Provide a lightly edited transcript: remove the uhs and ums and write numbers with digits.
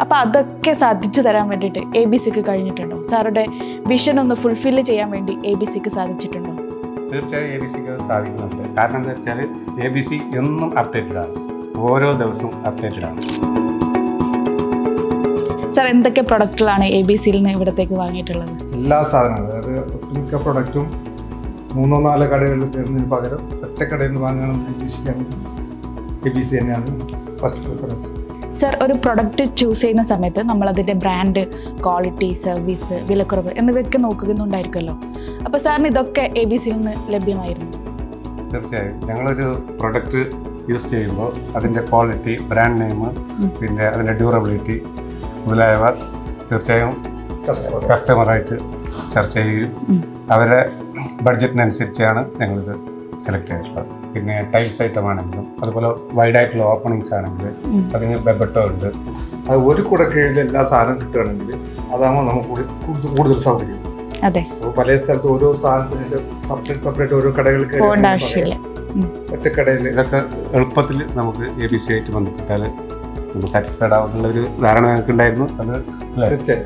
അപ്പോൾ അതൊക്കെ സാധിച്ചു തരാൻ വേണ്ടിയിട്ട് ABC ക്ക് കഴിഞ്ഞിട്ടുണ്ടോ? സാറുടെ വിഷൻ ഒന്ന് ഫുൾഫില്ല് ചെയ്യാൻ വേണ്ടി ABC ക്ക് സാധിച്ചിട്ടുണ്ടോ? തീർച്ചയായും ABC ക്ക് സാധിക്കുന്നുണ്ട്. കാരണം എന്താ വെച്ചാൽ ABC എന്നും അപ്ഡേറ്റഡ് ആണ്, ഓരോ ദിവസവും അപ്ഡേറ്റഡ് ആണ്. സാർ എന്തൊക്കെ പ്രൊഡക്റ്റുകളാണ് ABCയിൽ നിന്ന് ഇവിടത്തേക്ക് വാങ്ങിയിട്ടുള്ളത്? എല്ലാ സാധനങ്ങളും, അതായത് മിക്ക പ്രൊഡക്റ്റും 3-4 കടകളിൽ കയറുന്നതിന് പകരം ഒറ്റ കടയിൽ നിന്ന് വാങ്ങണമെന്ന് ഉദ്ദേശിക്കുകയാണെങ്കിൽ ABC തന്നെയാണ് ഫസ്റ്റ് പ്രിഫറൻസ്. സാർ, ഒരു പ്രൊഡക്റ്റ് ചൂസ് ചെയ്യുന്ന സമയത്ത് നമ്മളതിൻ്റെ ബ്രാൻഡ്, ക്വാളിറ്റി, സർവീസ്, വിലക്കുറവ് എന്നിവയൊക്കെ നോക്കുന്നുണ്ടായിരിക്കുമല്ലോ. അപ്പോൾ സാറിന് ഇതൊക്കെ ABCയിൽ നിന്ന് ലഭ്യമായിരുന്നു? തീർച്ചയായും ഞങ്ങളൊരു പ്രൊഡക്റ്റ് യൂസ് ചെയ്യുമ്പോൾ അതിൻ്റെ ക്വാളിറ്റി, ബ്രാൻഡ് നെയിം, പിന്നെ അതിൻ്റെ ഡ്യൂറബിലിറ്റി മുതലായവ തീർച്ചയായും കസ്റ്റമറായിട്ട് ചർച്ച ചെയ്യുകയും അവരുടെ ബഡ്ജറ്റിനനുസരിച്ചാണ് ഞങ്ങളിത് സെലക്ട് ചെയ്തിട്ടുള്ളത്. പിന്നെ ടൈൽസ് ഐറ്റം ആണെങ്കിലും അതുപോലെ വൈഡായിട്ടുള്ള ഓപ്പണിങ്സ് ആണെങ്കിൽ അതിന് ബെബട്ടോ ഉണ്ട്. അത് ഒരു കൂടെ കീഴിൽ എല്ലാ സാധനവും കിട്ടുകയാണെങ്കിൽ അതാകുമ്പോൾ നമുക്ക് കൂടുതൽ സൗകര്യം. അതെ, അപ്പോൾ പല സ്ഥലത്ത് ഓരോ സാധനത്തിന് സെപ്പറേറ്റ് ഓരോ കടകളിൽ പോകേണ്ട ആവശ്യമില്ല. ഒറ്റ കടയിൽ ഇതൊക്കെ എളുപ്പത്തിൽ നമുക്ക് ABC ആയിട്ട് ബന്ധപ്പെട്ടാൽ നമുക്ക് സാറ്റിസ്ഫൈഡ് ആവുന്നുള്ളൊരു ധാരണ ഞങ്ങൾക്ക് ഉണ്ടായിരുന്നു. അത് തീർച്ചയായും